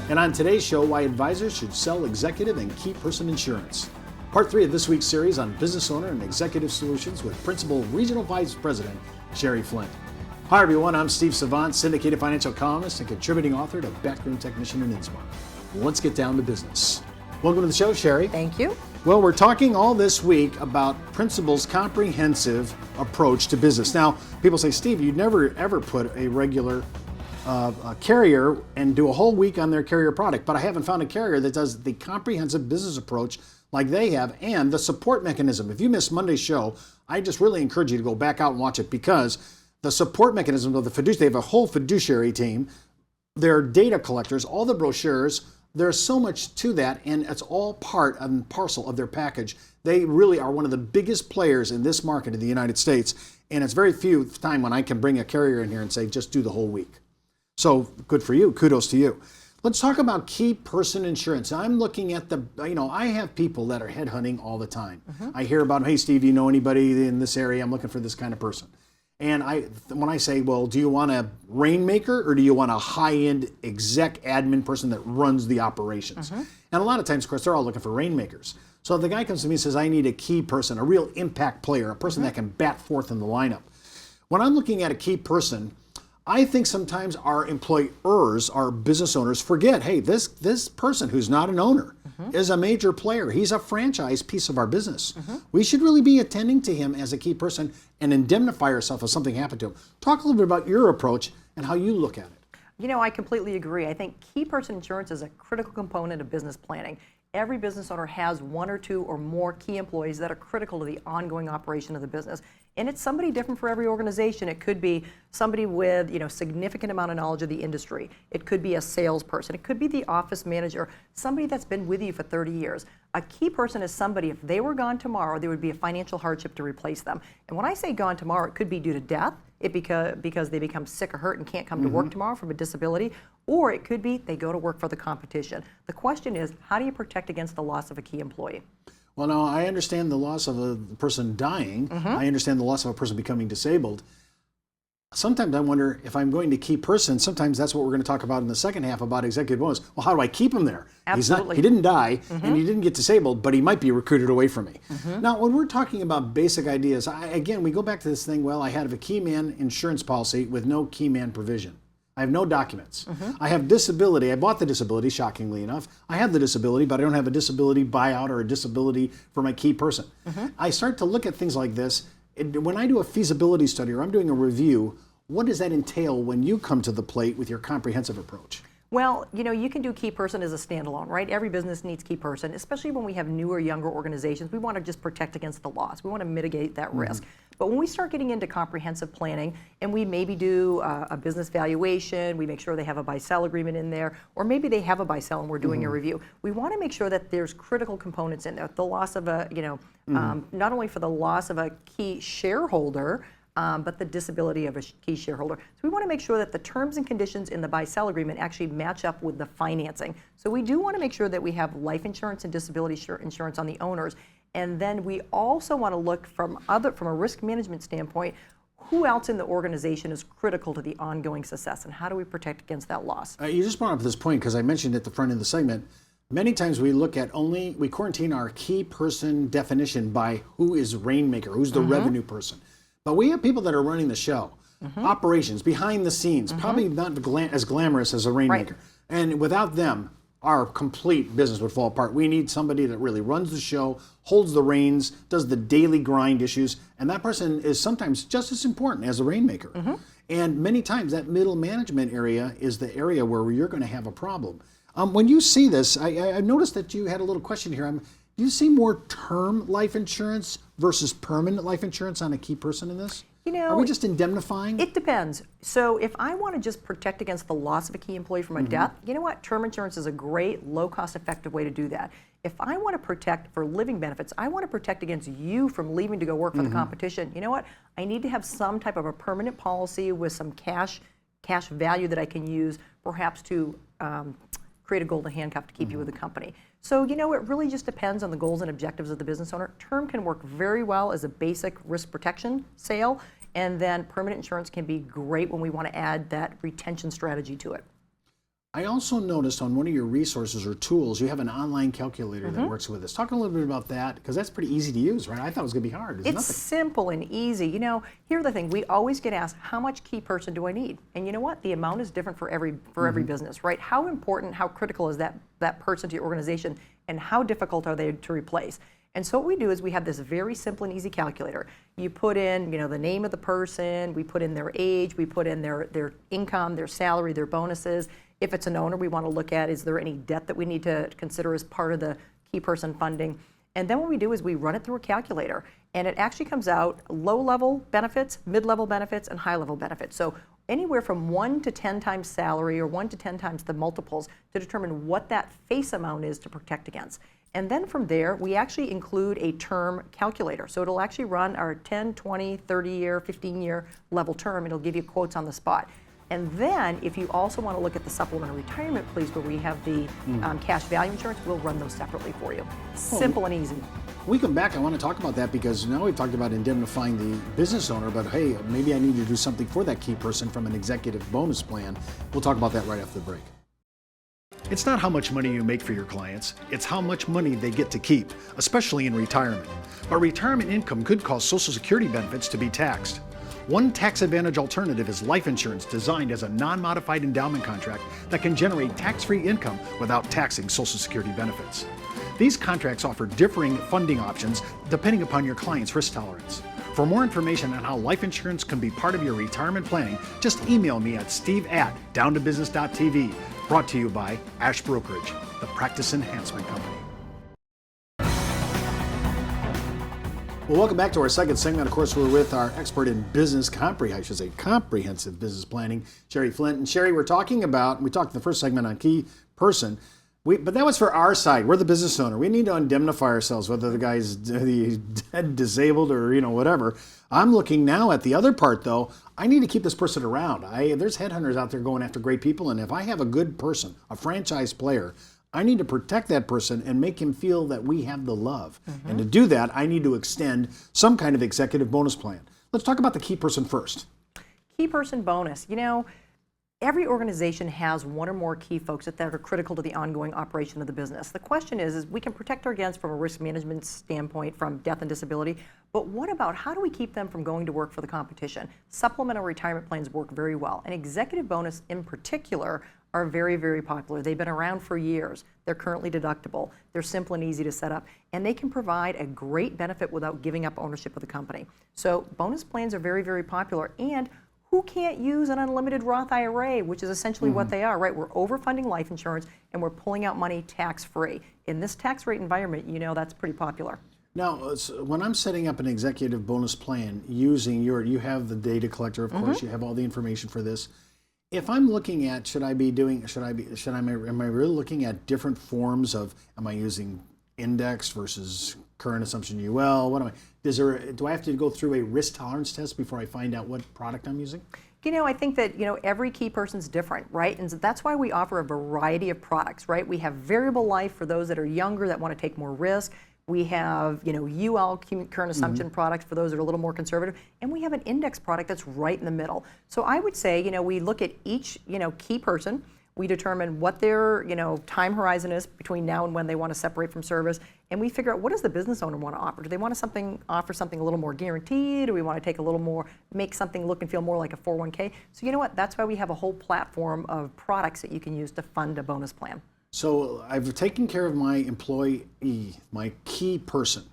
And on today's show, why advisors should sell executive and key person insurance. Part 3 of this week's series on business owner and executive solutions with Principal Regional Vice President Sherry Flint. Hi everyone, I'm Steve Savant, syndicated financial columnist and contributing author to Backroom Technician in Innsmouth. Let's get down to business. Welcome to the show, Sherry. Thank you. Well, we're talking all this week about Principal's comprehensive approach to business. Now, people say, Steve, you'd never ever put a regular carrier and do a whole week on their carrier product, but I haven't found a carrier that does the comprehensive business approach like they have and the support mechanism. If you missed Monday's show, I just really encourage you to go back out and watch it because the support mechanism of the fiduciary, they have a whole fiduciary team, their data collectors, all the brochures, there's so much to that, and it's all part and parcel of their package. They really are one of the biggest players in this market in the United States, and it's very few time when I can bring a carrier in here and say, just do the whole week. So good for you, kudos to you. Let's talk about key person insurance. I'm looking at I have people that are headhunting all the time. I hear about, hey Steve, do you know anybody in this area? I'm looking for this kind of person. And when I say, well, do you want a rainmaker or do you want a high-end exec admin person that runs the operations? And a lot of times, of course, they're all looking for rainmakers. So if the guy comes to me and says, I need a key person, a real impact player, a person that can bat forth in the lineup. When I'm looking at a key person, I think sometimes our employers, our business owners forget, hey, this person who's not an owner is a major player. He's a franchise piece of our business. We should really be attending to him as a key person and indemnify ourselves if something happened to him. Talk a little bit about your approach and how you look at it. You know, I completely agree. I think key person insurance is a critical component of business planning. Every business owner has one or two or more key employees that are critical to the ongoing operation of the business. And it's somebody different for every organization. It could be somebody with, significant amount of knowledge of the industry. It could be a salesperson. It could be the office manager, somebody that's been with you for 30 years. A key person is somebody, if they were gone tomorrow, there would be a financial hardship to replace them. And when I say gone tomorrow, it could be due to death, because they become sick or hurt and can't come to work tomorrow from a disability, or it could be they go to work for the competition. The question is, how do you protect against the loss of a key employee? Well, now I understand the loss of a person dying. I understand the loss of a person becoming disabled. Sometimes I wonder if I'm going to key person, sometimes that's what we're going to talk about in the second half about executive bonus. Well, how do I keep him there? Absolutely. He didn't die and he didn't get disabled, but he might be recruited away from me. Now, when we're talking about basic ideas, again, we go back to this thing, well, I have a key man insurance policy with no key man provision. I have no documents. I have disability. I bought the disability, shockingly enough. I have the disability, but I don't have a disability buyout or a disability for my key person. I start to look at things like this. When I do a feasibility study or I'm doing a review, what does that entail when you come to the plate with your comprehensive approach? Well, you can do key person as a standalone, right? Every business needs key person, especially when we have newer, younger organizations. We want to just protect against the loss. We want to mitigate that risk. But when we start getting into comprehensive planning and we maybe do a business valuation, we make sure they have a buy-sell agreement in there, or maybe they have a buy-sell and we're doing a review. We want to make sure that there's critical components in there. The loss of not only for the loss of a key shareholder, but the disability of a key shareholder. So we want to make sure that the terms and conditions in the buy-sell agreement actually match up with the financing. So we do want to make sure that we have life insurance and disability insurance on the owners. And then we also want to look from a risk management standpoint, who else in the organization is critical to the ongoing success and how do we protect against that loss? You just brought up this point because I mentioned at the front of the segment, many times we look at we quarantine our key person definition by who is rainmaker, who's the revenue person. But we have people that are running the show, operations, behind the scenes, probably not as glamorous as a rainmaker. And without them, our complete business would fall apart. We need somebody that really runs the show, holds the reins, does the daily grind issues, and that person is sometimes just as important as a rainmaker. And many times that middle management area is the area where you're going to have a problem. When you see this, I noticed that you had a little question here. Do you see more term life insurance versus permanent life insurance on a key person in this? Are we just indemnifying? It depends. So if I want to just protect against the loss of a key employee from a death, you know what? Term insurance is a great, low-cost, effective way to do that. If I want to protect for living benefits, I want to protect against you from leaving to go work for the competition, you know what? I need to have some type of a permanent policy with some cash value that I can use, perhaps to create a golden handcuff to keep you with the company. So, it really just depends on the goals and objectives of the business owner. Term can work very well as a basic risk protection sale, and then permanent insurance can be great when we want to add that retention strategy to it. I also noticed on one of your resources or tools, you have an online calculator that works with this. Talk a little bit about that, because that's pretty easy to use, right? I thought it was going to be hard. It's simple and easy. You know, here's the thing. We always get asked, how much key person do I need? And you know what? The amount is different for every business, right? How important, how critical is that person to your organization, and how difficult are they to replace? And so what we do is we have this very simple and easy calculator. You put in, you know, the name of the person, we put in their age, we put in their income, their salary, their bonuses. If it's an owner, we want to look at, is there any debt that we need to consider as part of the key person funding? And then what we do is we run it through a calculator, and it actually comes out low-level benefits, mid-level benefits, and high-level benefits. So anywhere from 1 to 10 times salary or 1 to 10 times the multiples to determine what that face amount is to protect against. And then from there, we actually include a term calculator. So it'll actually run our 10, 20, 30-year, 15-year level term. It'll give you quotes on the spot. And then, if you also want to look at the supplemental retirement piece where we have the cash value insurance, we'll run those separately for you. Simple and easy. When we come back, I want to talk about that, because now we've talked about indemnifying the business owner, but hey, maybe I need to do something for that key person from an executive bonus plan. We'll talk about that right after the break. It's not how much money you make for your clients, it's how much money they get to keep, especially in retirement. But retirement income could cause Social Security benefits to be taxed. One tax advantage alternative is life insurance designed as a non-modified endowment contract that can generate tax-free income without taxing Social Security benefits. These contracts offer differing funding options depending upon your client's risk tolerance. For more information on how life insurance can be part of your retirement planning, just email me at steve@downtobusiness.tv. Brought to you by Ash Brokerage, the practice enhancement company. Well, welcome back to our second segment. Of course, we're with our expert in comprehensive business planning, Sherry Flint. And Sherry, we talked in the first segment on key person, but that was for our side. We're the business owner. We need to indemnify ourselves, whether the guy's dead, disabled, or whatever. I'm looking now at the other part, though. I need to keep this person around. There's headhunters out there going after great people, and if I have a good person, a franchise player, I need to protect that person and make him feel that we have the love. And to do that, I need to extend some kind of executive bonus plan. Let's talk about the key person first. Key person bonus. You know, every organization has one or more key folks that are critical to the ongoing operation of the business. The question is we can protect our against from a risk management standpoint from death and disability, but what about how do we keep them from going to work for the competition? Supplemental retirement plans work very well, and executive bonus in particular are very, very popular. They've been around for years. They're currently deductible. They're simple and easy to set up, and they can provide a great benefit without giving up ownership of the company. So bonus plans are very, very popular, and who can't use an unlimited Roth IRA, which is essentially what they are, right? We're overfunding life insurance, and we're pulling out money tax-free. In this tax rate environment, that's pretty popular. Now, when I'm setting up an executive bonus plan using you have the data collector, of course, you have all the information for this. If I'm looking at, am I really looking at different forms of, am I using index versus current assumption UL? Do I have to go through a risk tolerance test before I find out what product I'm using? I think that, every key person's different, right? And so that's why we offer a variety of products, right? We have variable life for those that are younger that want to take more risk. We have, UL, current assumption products for those that are a little more conservative. And we have an index product that's right in the middle. So I would say, we look at each, key person. We determine what their, time horizon is between now and when they want to separate from service. And we figure out, what does the business owner want to offer? Do they want to offer something a little more guaranteed? Or we want to take a little more, make something look and feel more like a 401k? So you know what? That's why we have a whole platform of products that you can use to fund a bonus plan. So I've taken care of my employee, my key person,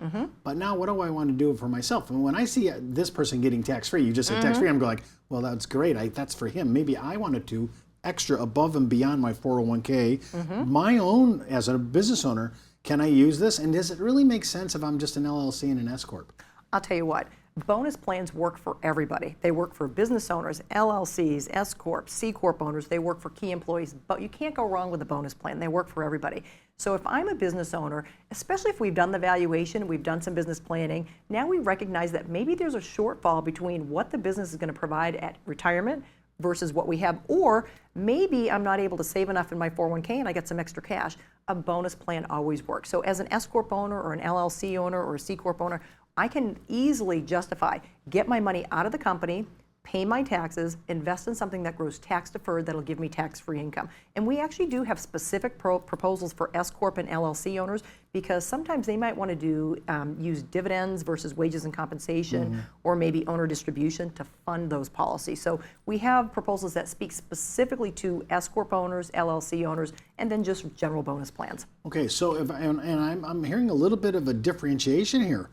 but now what do I want to do for myself? And when I see this person getting tax-free, you just said tax-free, I'm going, well, that's great. That's for him. Maybe I wanted to extra above and beyond my 401k. My own, as a business owner, can I use this? And does it really make sense if I'm just an LLC and an S Corp? I'll tell you what. Bonus plans work for everybody. They work for business owners, LLCs, S Corps, C Corp owners. They work for key employees, but you can't go wrong with a bonus plan. They work for everybody. So if I'm a business owner, especially if we've done the valuation, we've done some business planning, now we recognize that maybe there's a shortfall between what the business is going to provide at retirement versus what we have, or maybe I'm not able to save enough in my 401k and I get some extra cash. A bonus plan always works. So as an S Corp owner or an LLC owner or a C Corp owner, I can easily justify, get my money out of the company, pay my taxes, invest in something that grows tax deferred that'll give me tax-free income. And we actually do have specific proposals for S Corp and LLC owners, because sometimes they might want to use dividends versus wages and compensation, or maybe owner distribution to fund those policies. So we have proposals that speak specifically to S Corp owners, LLC owners, and then just general bonus plans. Okay, so I'm hearing a little bit of a differentiation here.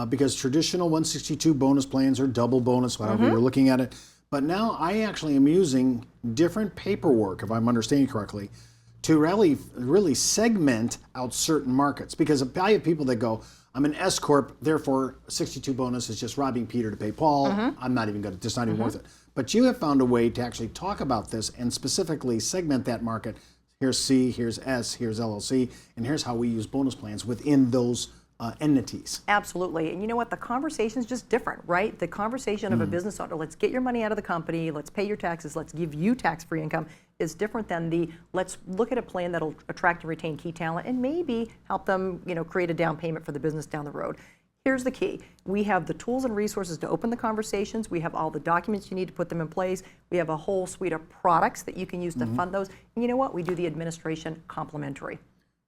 Because traditional 162 bonus plans are double bonus, however you're looking at it. But now I actually am using different paperwork, if I'm understanding correctly, to really segment out certain markets. Because I have people that go, I'm an S Corp, therefore 62 bonus is just robbing Peter to pay Paul. I'm not even going to, it's not even worth it. But you have found a way to actually talk about this and specifically segment that market. Here's C, here's S, here's LLC, and here's how we use bonus plans within those entities. Absolutely. And you know what? The conversation is just different, right? The conversation of a business owner, let's get your money out of the company, let's pay your taxes, let's give you tax-free income, is different than the let's look at a plan that'll attract and retain key talent and maybe help them, create a down payment for the business down the road. Here's the key. We have the tools and resources to open the conversations. We have all the documents you need to put them in place. We have a whole suite of products that you can use to fund those. And you know what? We do the administration complimentary.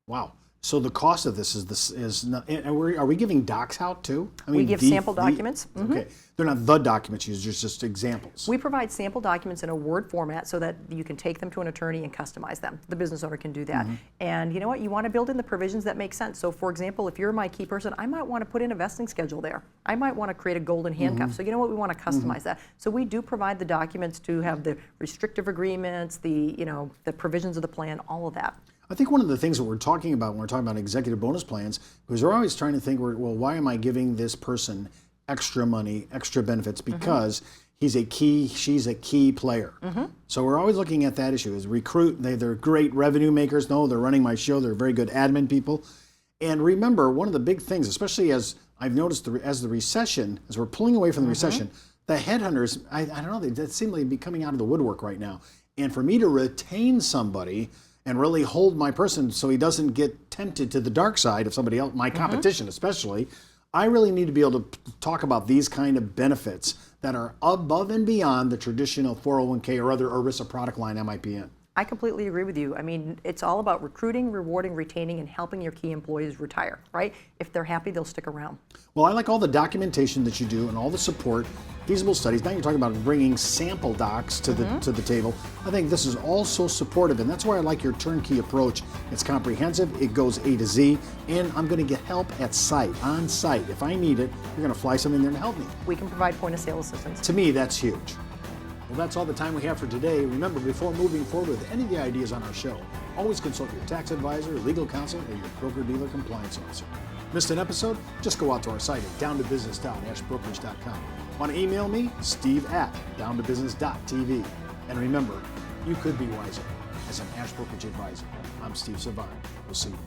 Wow. So the cost of this is not, are we giving docs out too? I mean, we give sample documents. Okay, they're not the documents used; it's just examples. We provide sample documents in a Word format so that you can take them to an attorney and customize them. The business owner can do that. And you know what? You want to build in the provisions that make sense. So, for example, if you're my key person, I might want to put in a vesting schedule there. I might want to create a golden handcuff. So you know what? We want to customize that. So we do provide the documents to have the restrictive agreements, the the provisions of the plan, all of that. I think one of the things that we're talking about when we're talking about executive bonus plans, because we're always trying to think, well, why am I giving this person extra money, extra benefits? Because she's a key player. So we're always looking at that issue. Is recruit, they're great revenue makers. No, they're running my show. They're very good admin people. And remember, one of the big things, especially as I've noticed as we're pulling away from the recession, the headhunters, I don't know, they seem to be coming out of the woodwork right now. And for me to retain somebody and really hold my person so he doesn't get tempted to the dark side of somebody else, my competition especially, I really need to be able to talk about these kind of benefits that are above and beyond the traditional 401k or other ERISA product line I might be in. I completely agree with you. I mean, it's all about recruiting, rewarding, retaining, and helping your key employees retire, right? If they're happy, they'll stick around. Well, I like all the documentation that you do and all the support, feasible studies. Now you're talking about bringing sample docs to the table. I think this is all so supportive, and that's why I like your turnkey approach. It's comprehensive, it goes A to Z, and I'm going to get help at site, on site. If I need it, you're going to fly something there to help me. We can provide point of sale assistance. To me, that's huge. Well, that's all the time we have for today. Remember, before moving forward with any of the ideas on our show, always consult your tax advisor, legal counsel, or your broker-dealer compliance officer. Missed an episode? Just go out to our site at downtobusiness.ashbrokerage.com. Want to email me? steve@downtobusiness.tv. And remember, you could be wiser as an Ash Brokerage advisor. I'm Steve Savard. We'll see you.